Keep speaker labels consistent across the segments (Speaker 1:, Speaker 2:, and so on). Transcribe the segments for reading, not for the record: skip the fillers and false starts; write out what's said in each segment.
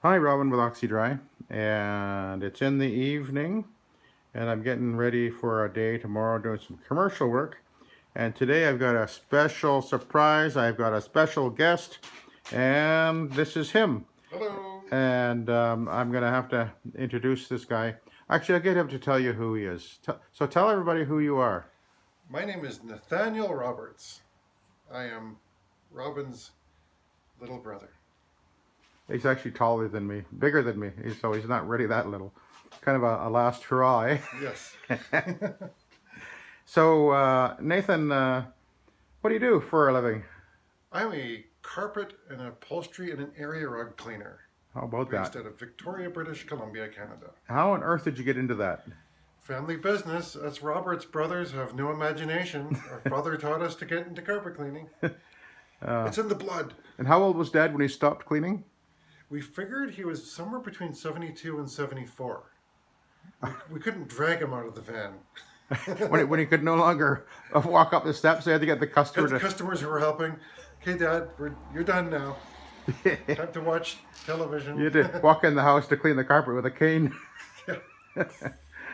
Speaker 1: Hi, Robin with Oxy-Dry, and it's in the evening, and I'm getting ready for a day tomorrow doing some commercial work. And today I've got a special surprise. I've got a special guest, and this is him.
Speaker 2: Hello.
Speaker 1: And I'm going to have to introduce this guy. Actually, I'll get him to tell you who he is. So tell everybody who you are.
Speaker 2: My name is Nathaniel Roberts. I am Robin's little brother.
Speaker 1: He's actually taller than me, bigger than me, so he's not really that little. Kind of a last hurrah, eh?
Speaker 2: Yes.
Speaker 1: So, Nathan, what do you do for a living?
Speaker 2: I'm a carpet and upholstery and an area rug cleaner
Speaker 1: How about
Speaker 2: based
Speaker 1: that?
Speaker 2: out of Victoria, British Columbia, Canada.
Speaker 1: How on earth did you get into that?
Speaker 2: Family business. Us Roberts brothers have no imagination. Our father taught us to get into carpet cleaning. It's in the blood.
Speaker 1: And how old was Dad when he stopped cleaning?
Speaker 2: We figured he was somewhere between 72 and 74. We couldn't drag him out of the van.
Speaker 1: when he could no longer walk up the steps, they had to get the customer
Speaker 2: The
Speaker 1: to.
Speaker 2: customers who were helping. Okay, Dad, you're done now. Time to watch television.
Speaker 1: You had to walk in the house to clean the carpet with a cane.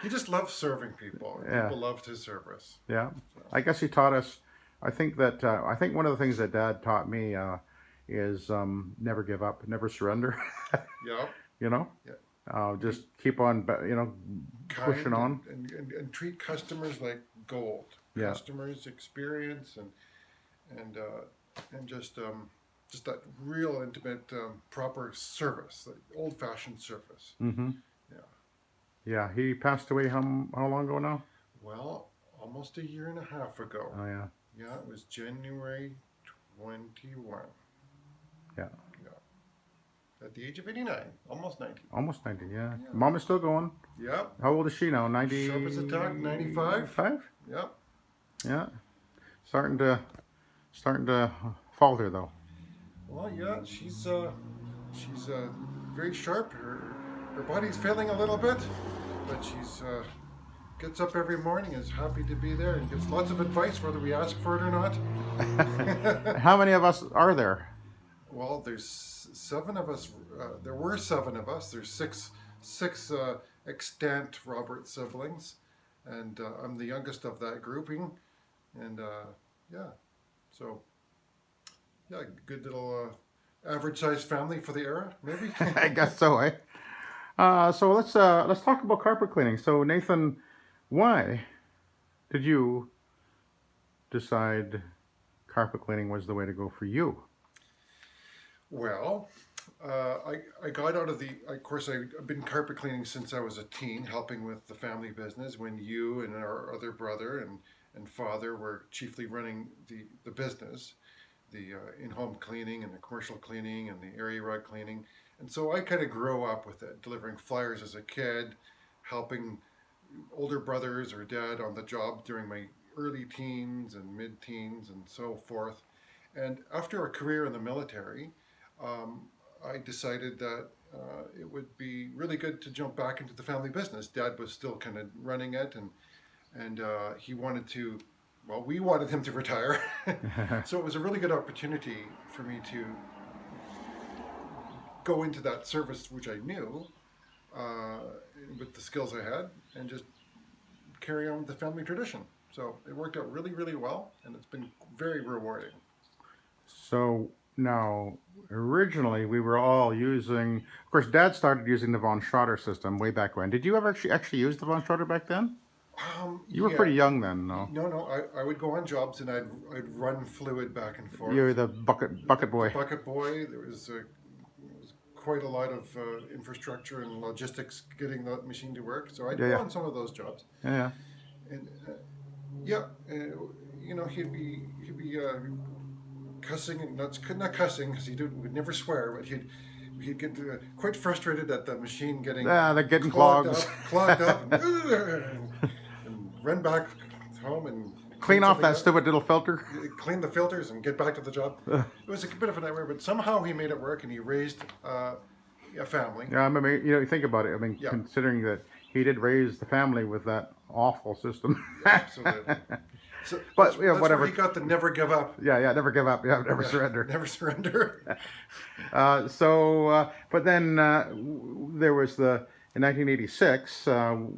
Speaker 2: He just loves serving people.
Speaker 1: Yeah.
Speaker 2: People loved his service.
Speaker 1: Yeah, I guess he taught us. I think one of the things that Dad taught me is never give up, never surrender.
Speaker 2: Yeah.
Speaker 1: You know,
Speaker 2: Yeah.
Speaker 1: just keep on, pushing on.
Speaker 2: And treat customers like gold.
Speaker 1: Yeah.
Speaker 2: Customers experience and just that real intimate proper service, like old fashioned service.
Speaker 1: Mm-hmm.
Speaker 2: Yeah.
Speaker 1: Yeah, he passed away how long ago now?
Speaker 2: Well, almost a year and a half ago.
Speaker 1: Oh yeah.
Speaker 2: Yeah, it was January 21.
Speaker 1: Yeah.
Speaker 2: Yeah. At the age of 89, almost 90.
Speaker 1: Almost 90, yeah.
Speaker 2: Yeah.
Speaker 1: Mom is still going.
Speaker 2: Yep.
Speaker 1: How old is she now? 90?
Speaker 2: Sharp as a tack, 95.
Speaker 1: 5?
Speaker 2: Yep.
Speaker 1: Yeah. Starting to falter though.
Speaker 2: Well, yeah, she's very sharp. Her body's failing a little bit, but she's gets up every morning, is happy to be there, and gives lots of advice whether we ask for it or not.
Speaker 1: How many of us are there?
Speaker 2: Well, there's 7 of us. There were 7 of us. There's six extant Robert siblings, and I'm the youngest of that grouping. And yeah, so yeah, good little average sized family for the era, maybe.
Speaker 1: I guess so, eh? So let's talk about carpet cleaning. So Nathan, why did you decide carpet cleaning was the way to go for you?
Speaker 2: Well, I got out of of course, I've been carpet cleaning since I was a teen, helping with the family business when you and our other brother and father were chiefly running the business, the in-home cleaning and the commercial cleaning and the area rug cleaning. And so I kind of grew up with it, delivering flyers as a kid, helping older brothers or dad on the job during my early teens and mid-teens and so forth. And after a career in the military, I decided that it would be really good to jump back into the family business. Dad was still kind of running it, and he wanted to. Well, we wanted him to retire, so it was a really good opportunity for me to go into that service, which I knew with the skills I had, and just carry on with the family tradition. So it worked out really, really well, and it's been very rewarding.
Speaker 1: So now, originally we were all using. Of course, Dad started using the von Schroeder system way back when. Did you ever actually use the von Schroeder back then? You were
Speaker 2: Yeah.
Speaker 1: pretty young then, no?
Speaker 2: No. I would go on jobs and I'd run fluid back and forth.
Speaker 1: You were the bucket boy.
Speaker 2: Bucket boy. There was quite a lot of infrastructure and logistics getting that machine to work. So I'd go on some of those jobs.
Speaker 1: Yeah.
Speaker 2: And he'd be cussing and not cussing because would never swear, but he'd get quite frustrated at the machine getting
Speaker 1: they're getting clogged
Speaker 2: up, and run back home and
Speaker 1: clean off that stupid little filter.
Speaker 2: clean the filters and get back to the job. It was a bit of a nightmare, but somehow he made it work, and he raised a family.
Speaker 1: Yeah, I mean, you think about it. I mean,
Speaker 2: Yeah.
Speaker 1: considering that he did raise the family with that awful system.
Speaker 2: Absolutely. So
Speaker 1: But yeah,
Speaker 2: that's
Speaker 1: whatever.
Speaker 2: where he got the never give up.
Speaker 1: Yeah, never give up. Yeah, never
Speaker 2: Yeah,
Speaker 1: surrender.
Speaker 2: never surrender.
Speaker 1: But then there was in 1986,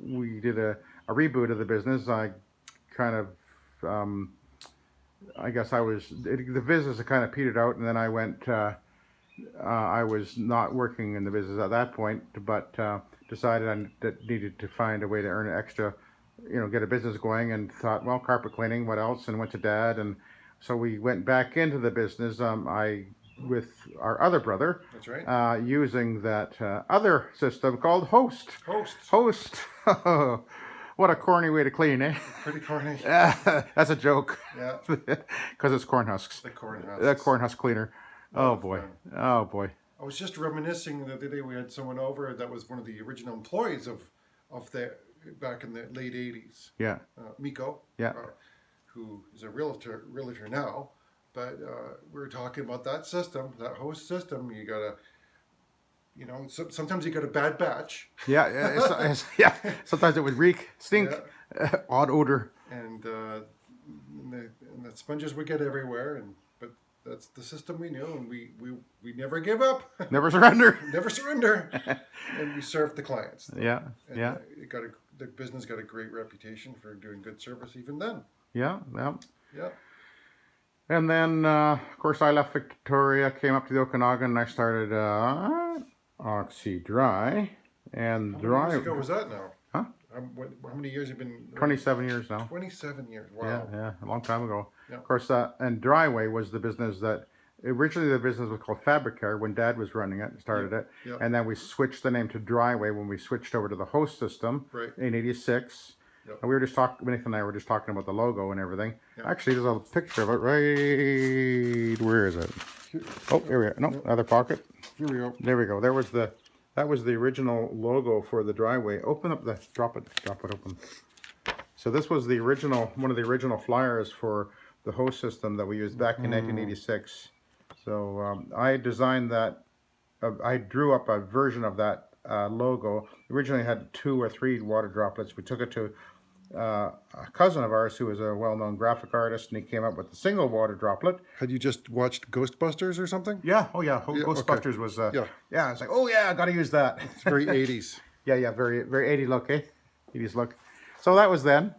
Speaker 1: we did a reboot of the business. I kind of, I guess the business had kind of petered out, and then I went, I was not working in the business at that point, but decided that needed to find a way to earn an extra, get a business going, and thought, well, carpet cleaning, what else? And went to Dad, and so we went back into the business. With our other brother,
Speaker 2: That's right.
Speaker 1: using that other system called Host.
Speaker 2: Host.
Speaker 1: Host. What a corny way to clean, eh?
Speaker 2: Pretty corny.
Speaker 1: That's a joke.
Speaker 2: Yeah.
Speaker 1: Because it's corn husks.
Speaker 2: The corn husks.
Speaker 1: The corn husk cleaner. Oh boy.
Speaker 2: Fun.
Speaker 1: Oh boy.
Speaker 2: I was just reminiscing the other day. We had someone over that was one of the original employees of the back in the late '80s.
Speaker 1: Yeah.
Speaker 2: Miko.
Speaker 1: Yeah.
Speaker 2: Who is a realtor now. But we were talking about that system, that Host system. You gotta, sometimes you got a bad batch.
Speaker 1: Yeah. Yeah. Sometimes it would reek, stink, odd odor.
Speaker 2: And the sponges would get everywhere. But that's the system we knew, and we never give up.
Speaker 1: Never surrender.
Speaker 2: Never surrender. And we served the clients.
Speaker 1: Yeah.
Speaker 2: And
Speaker 1: Yeah.
Speaker 2: The business got a great reputation for doing good service even then.
Speaker 1: Yeah. Yeah.
Speaker 2: Yeah.
Speaker 1: And then, of course, I left Victoria, came up to the Okanagan, and I started Oxy-Dry. And
Speaker 2: How many years ago was that now?
Speaker 1: Huh?
Speaker 2: How many years have you been?
Speaker 1: 27 years now.
Speaker 2: 27 years. Wow.
Speaker 1: Yeah, a long time ago.
Speaker 2: Yeah.
Speaker 1: Of course, and Dryway was the business that originally the business was called Fabricare when Dad was running it, started it,
Speaker 2: Yeah.
Speaker 1: and then we switched the name to Dryway when we switched over to the Host system in '86.
Speaker 2: Yep.
Speaker 1: And we were just talking. Nathan and I were just talking about the logo and everything.
Speaker 2: Yep.
Speaker 1: Actually, there's a picture of it right. Where is it? Oh, here we are. No, other pocket.
Speaker 2: Here we go.
Speaker 1: There we go. That was the original logo for the Dryway. Open up drop it open. So this was one of the original flyers for the Host system that we used back in 1986. So I designed that. I drew up a version of that logo. Originally had 2 or 3 water droplets. We took it to a cousin of ours who was a well-known graphic artist, and he came up with a single water droplet.
Speaker 2: Had you just watched Ghostbusters or something?
Speaker 1: Yeah. Oh yeah. Ghostbusters
Speaker 2: okay.
Speaker 1: was.
Speaker 2: Yeah.
Speaker 1: It's like, oh yeah, I got to use that.
Speaker 2: It's very 80s.
Speaker 1: Yeah. Very very 80 look, eh? 80s look. So that was then,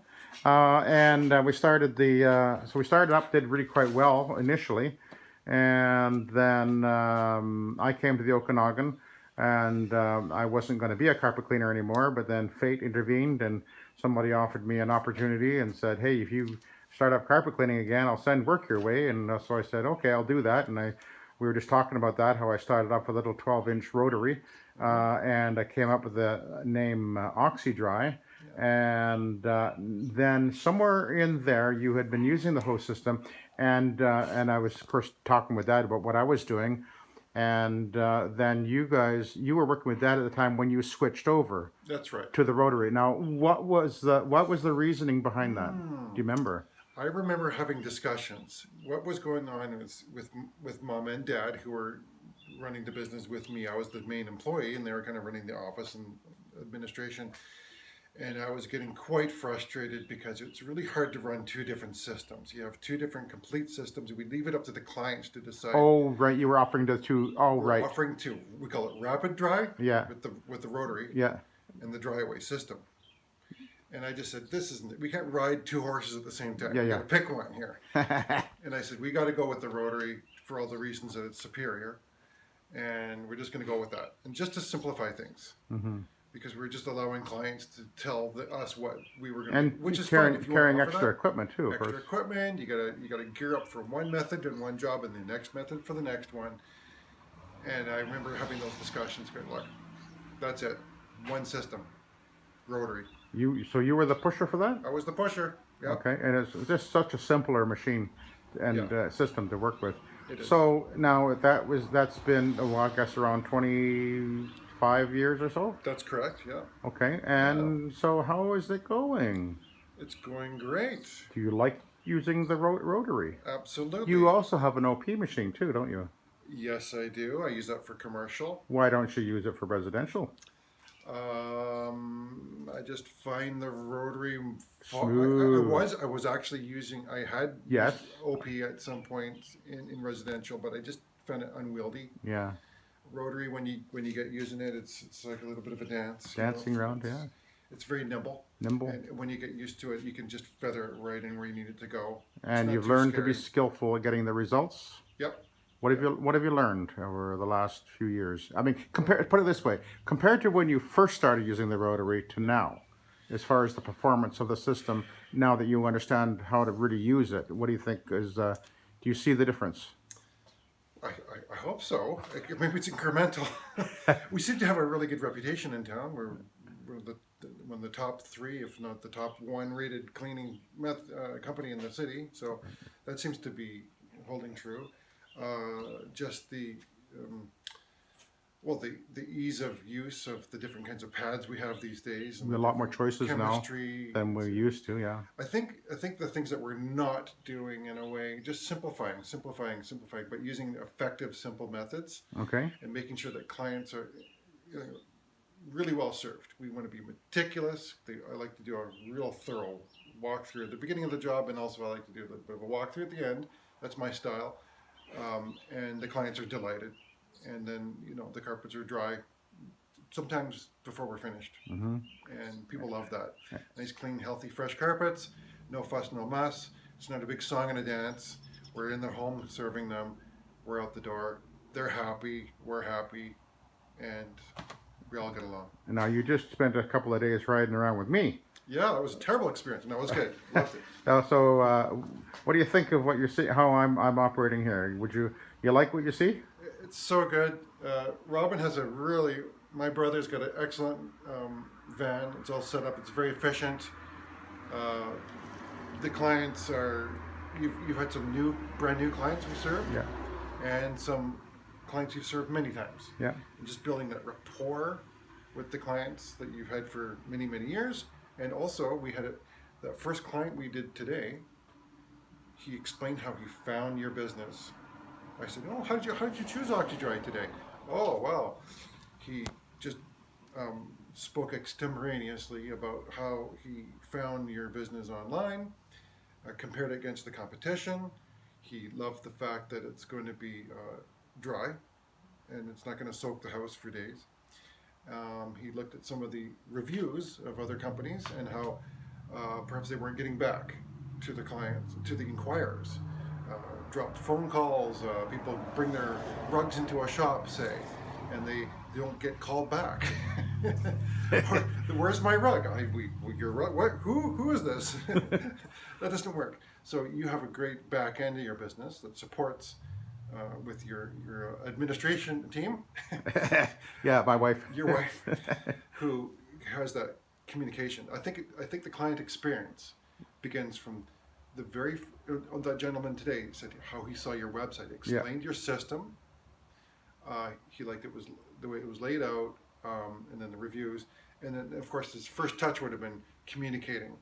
Speaker 1: and we started so we started up, did really quite well initially, and then I came to the Okanagan, and I wasn't going to be a carpet cleaner anymore. But then fate intervened, and somebody offered me an opportunity and said, "Hey, if you start up carpet cleaning again, I'll send work your way." And so I said, "Okay, I'll do that." And we were just talking about that, how I started up a little 12-inch rotary, and I came up with the name Oxy-Dry. And then somewhere in there, you had been using the Host system, and I was, of course, talking with Dad about what I was doing. And then you were working with Dad at the time when you switched over.
Speaker 2: That's right.
Speaker 1: To the Rotary. Now, what was the reasoning behind that? Do you remember?
Speaker 2: I remember having discussions. What was going on with Mom and Dad, who were running the business with me. I was the main employee, and they were kind of running the office and administration. And I was getting quite frustrated because it's really hard to run 2 different systems. You have 2 different complete systems. We leave it up to the clients to decide.
Speaker 1: Oh, right. You were offering the 2. Oh, right.
Speaker 2: Offering 2. We call it Rapid Dry.
Speaker 1: Yeah.
Speaker 2: With the Rotary.
Speaker 1: Yeah.
Speaker 2: And the Dryway system. And I just said, we can't ride 2 horses at the same time.
Speaker 1: Yeah,
Speaker 2: We
Speaker 1: yeah.
Speaker 2: got to pick one here. And I said, we got to go with the Rotary for all the reasons that it's superior. And we're just going to go with that. And just to simplify things. Mm-hmm. Because we're just allowing clients to tell us what we were going to do, which is fine if you
Speaker 1: carrying
Speaker 2: want to offer
Speaker 1: extra equipment too.
Speaker 2: extra
Speaker 1: of course.
Speaker 2: equipment. You gotta gear up for one method and one job, and the next method for the next one. And I remember having those discussions. Going, look, that's it, one system, Rotary.
Speaker 1: So you were the pusher for that?
Speaker 2: I was the pusher. Yep.
Speaker 1: Okay, and it's just such a simpler machine and system to work with.
Speaker 2: It is.
Speaker 1: So now that's been I guess around 25 years or so.
Speaker 2: That's correct. Yeah.
Speaker 1: Okay, and so how is it going?
Speaker 2: It's going great.
Speaker 1: Do you like using the Rotary?
Speaker 2: Absolutely.
Speaker 1: You also have an OP machine too, don't you?
Speaker 2: Yes, I do. I use that for commercial.
Speaker 1: Why don't you use it for residential?
Speaker 2: I just find the rotary.
Speaker 1: Smooth.
Speaker 2: I was actually using. I had
Speaker 1: Yes.
Speaker 2: used OP at some point in residential, but I just found it unwieldy.
Speaker 1: Yeah.
Speaker 2: Rotary, when you get using it, it's like a little bit of a dance. You know,
Speaker 1: Dancing around. Yeah.
Speaker 2: it's very nimble,
Speaker 1: Nimble.
Speaker 2: and when you get used to it, you can just feather it right in where you need it to go. It's
Speaker 1: And
Speaker 2: not
Speaker 1: you've
Speaker 2: too
Speaker 1: learned to be
Speaker 2: scary.
Speaker 1: skillful at getting the results.
Speaker 2: Yep. Yep.
Speaker 1: What have you learned over the last few years? I mean, put it this way: compared to when you first started using the rotary to now, as far as the performance of the system, now that you understand how to really use it, what do you think is? Do you see the difference?
Speaker 2: I hope so. Maybe it's incremental. We seem to have a really good reputation in town. We're one of the top three, if not the top one rated cleaning company in the city. So that seems to be holding true. Just um, the ease of use of the different kinds of pads we have these days and
Speaker 1: We
Speaker 2: the
Speaker 1: have a lot more
Speaker 2: different
Speaker 1: choices now
Speaker 2: chemistry.
Speaker 1: than we used to. Yeah.
Speaker 2: I think the things that we're not doing in a way, just simplifying, but using effective, simple methods
Speaker 1: Okay.
Speaker 2: and making sure that clients are, you know, really well served. We want to be meticulous. I like to do a real thorough walkthrough at the beginning of the job, and also I like to do a little bit of a walkthrough at the end. That's my style, and the clients are delighted. And then the carpets are dry sometimes before we're finished,
Speaker 1: Mm-hmm.
Speaker 2: and people love that. Nice, clean, healthy, fresh carpets. No fuss, no muss. It's not a big song and a dance. We're in their home serving them. We're out the door. They're happy. We're happy, and we all get along.
Speaker 1: And now you just spent a couple of days riding around with me.
Speaker 2: Yeah, it was a terrible experience. No, it was good. Loved it.
Speaker 1: What do you think of what you see? How I'm operating here? You like what you see?
Speaker 2: It's so good. Robin has a really. My brother's got an excellent van. It's all set up. It's very efficient. Uh, the clients are. You've had some brand new clients we served,
Speaker 1: Yeah.
Speaker 2: and some clients you've served many times.
Speaker 1: Yeah.
Speaker 2: And just building that rapport with the clients that you've had for many, many years. And also, we had that first client we did today. He explained how he found your business. I said, "Oh, how did you choose Oxy-Dry today?" Oh, wow. He just spoke extemporaneously about how he found your business online, compared it against the competition. He loved the fact that it's going to be dry and it's not going to soak the house for days. He looked at some of the reviews of other companies and how perhaps they weren't getting back to the clients, to the inquirers. Dropped phone calls. People bring their rugs into a shop, say, and they don't get called back. Where's my rug? Your rug? What? Who is this? That doesn't work. So you have a great back end of your business that supports with your administration team.
Speaker 1: Yeah, my wife.
Speaker 2: Your wife, who has that communication. I think the client experience begins from the that gentleman today said how he saw your website, explained your system. He liked the way it was laid out, and then the reviews, and then of course his first touch would have been communicating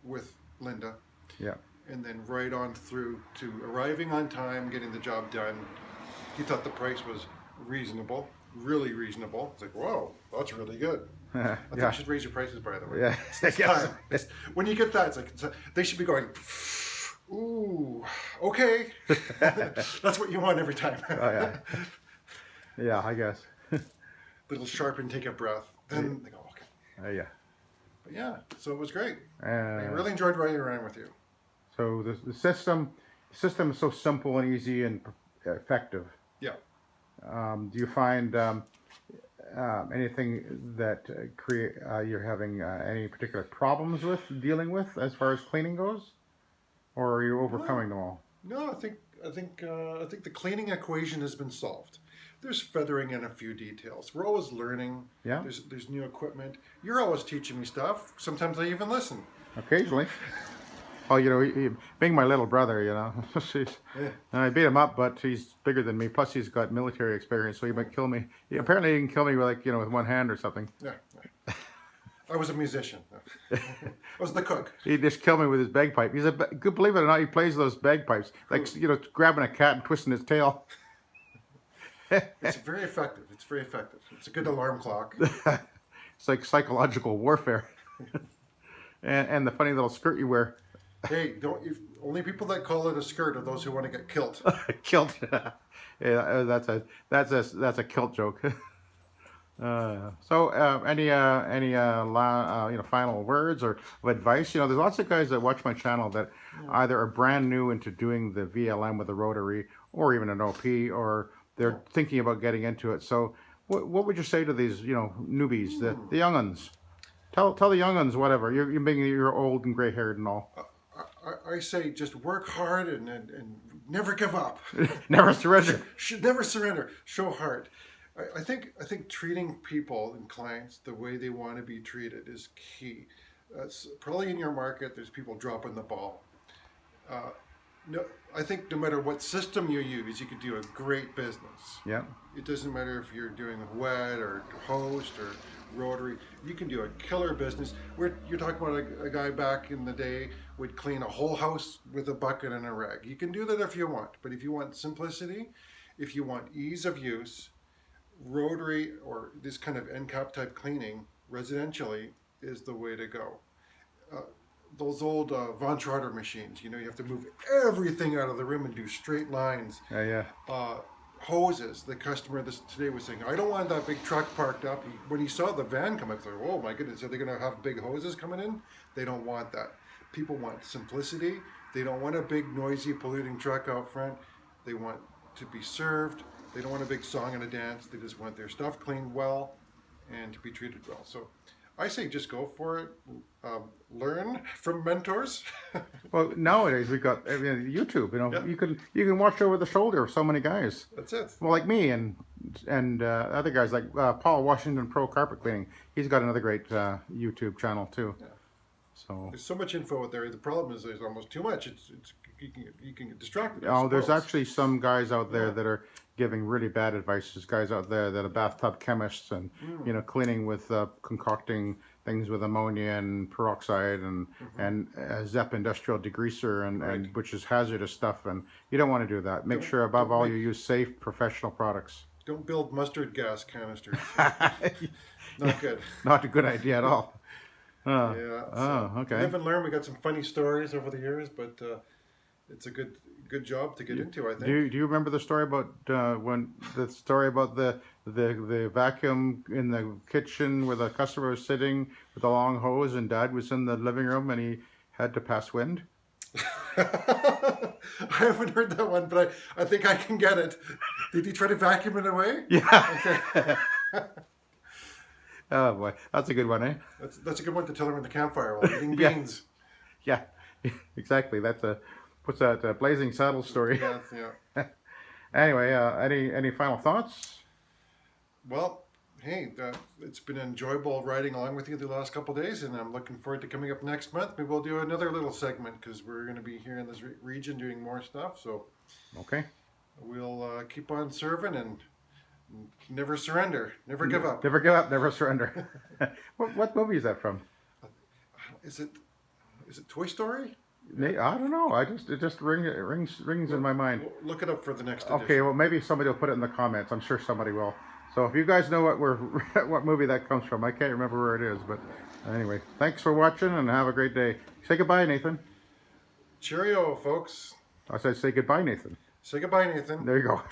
Speaker 2: with Linda.
Speaker 1: Yeah.
Speaker 2: And then right on through to arriving on time, getting the job done. He thought the price was reasonable, really reasonable. It's like, whoa, that's really good. I think you should raise your prices, by the way.
Speaker 1: Yeah.
Speaker 2: It's time. When you get that, it's like they should be going, ooh, okay. That's what you want every time.
Speaker 1: Oh yeah. Yeah, I guess.
Speaker 2: Little sharp intake of breath. Then they go, okay.
Speaker 1: Yeah.
Speaker 2: But yeah, so it was great. I
Speaker 1: Uh,
Speaker 2: really enjoyed riding around with you.
Speaker 1: so the system is so simple and easy and effective.
Speaker 2: Yeah.
Speaker 1: Do you find anything that you're having any particular problems with dealing with as far as cleaning goes, or are you overcoming them all?
Speaker 2: No, I think the cleaning equation has been solved. There's feathering in a few details. We're always learning.
Speaker 1: Yeah.
Speaker 2: There's new equipment. You're always teaching me stuff. Sometimes I even listen.
Speaker 1: Occasionally. Oh, being my little brother, I beat him up, but he's bigger than me. Plus, he's got military experience, so he might kill me. Apparently, he can kill me with one hand or something.
Speaker 2: Yeah. I was a musician. I was the cook.
Speaker 1: He just killed me with his bagpipe. Believe it or not, he plays those bagpipes, like grabbing a cat and twisting his tail.
Speaker 2: It's very effective. It's very effective. It's a good alarm clock.
Speaker 1: It's like psychological warfare. And the funny little skirt you wear.
Speaker 2: Hey, don't if, only people that call it a skirt are those who want to get killed.
Speaker 1: Kilt. Yeah, that's a kilt joke. Any final words or advice? There's lots of guys that watch my channel that either are brand new into doing the VLM with the Rotary, or even an OP, or they're thinking about getting into it. So, what would you say to these newbies, the young uns? Tell the young uns whatever. You're old and gray haired and all.
Speaker 2: I say just work hard and never give up.
Speaker 1: Never surrender.
Speaker 2: Should never surrender. Show heart. I think treating people and clients the way they want to be treated is key. Probably in your market, there's people dropping the ball. No, I think no matter what system you use, you could do a great business.
Speaker 1: Yeah.
Speaker 2: It doesn't matter if you're doing wet or host or Rotary. You can do a killer business. You're talking about a guy back in the day would clean a whole house with a bucket and a rag. You can do that if you want, but if you want simplicity, if you want ease of use, Rotary or this kind of end cap type cleaning residentially is the way to go. Those old Von Trotter machines, you have to move everything out of the room and do straight lines.
Speaker 1: Yeah.
Speaker 2: Hoses. The customer today was saying, I don't want that big truck parked up. When he saw the van come up, he thought, oh my goodness, are they going to have big hoses coming in? They don't want that. People want simplicity. They don't want a big, noisy, polluting truck out front. They want to be served. They don't want a big song and a dance. They just want their stuff cleaned well and to be treated well. So I say just go for it. Learn from mentors.
Speaker 1: Well, nowadays we got YouTube. You can watch over the shoulder of so many guys.
Speaker 2: That's it.
Speaker 1: Well, like me and other guys like Paul Washington Pro Carpet Cleaning. He's got another great YouTube channel too.
Speaker 2: Yeah.
Speaker 1: So
Speaker 2: there's so much info out there. The problem is there's almost too much. You can get distracted.
Speaker 1: there's actually some guys out there that are giving really bad advice. There's guys out there that are bathtub chemists and cleaning with concocting things with ammonia and peroxide and ZEP industrial degreaser and which is hazardous stuff, and you don't want to do that. Make sure above all you use safe professional products.
Speaker 2: Don't build mustard gas canisters. Not good.
Speaker 1: Not a good idea at all.
Speaker 2: Okay. Live and learn. We got some funny stories over the years, but it's a good job to get into, I think.
Speaker 1: Do you remember the story about the vacuum in the kitchen where the customer was sitting with a long hose and Dad was in the living room and he had to pass wind?
Speaker 2: I haven't heard that one, but I think I can get it. Did he try to vacuum it away?
Speaker 1: Yeah.
Speaker 2: Okay.
Speaker 1: Oh boy, that's a good one, eh?
Speaker 2: That's a good one to tell around the campfire while eating beans.
Speaker 1: Yeah, exactly. What's that Blazing Saddle story?
Speaker 2: Yeah.
Speaker 1: Anyway, any final thoughts?
Speaker 2: Well, hey, it's been enjoyable riding along with you the last couple of days, and I'm looking forward to coming up next month. Maybe we'll do another little segment because we're going to be here in this region doing more stuff. So,
Speaker 1: okay,
Speaker 2: we'll keep on serving and never surrender, never give up.
Speaker 1: Never give up, never surrender. What movie is that from?
Speaker 2: Is it Toy Story?
Speaker 1: I don't know. It just rings in my mind.
Speaker 2: We'll look it up for the next edition.
Speaker 1: Okay, well maybe somebody will put it in the comments. I'm sure somebody will. So if you guys know what movie that comes from, I can't remember where it is, but anyway, thanks for watching and have a great day. Say goodbye, Nathan.
Speaker 2: Cheerio, folks.
Speaker 1: I said say goodbye, Nathan.
Speaker 2: Say goodbye, Nathan.
Speaker 1: There you go.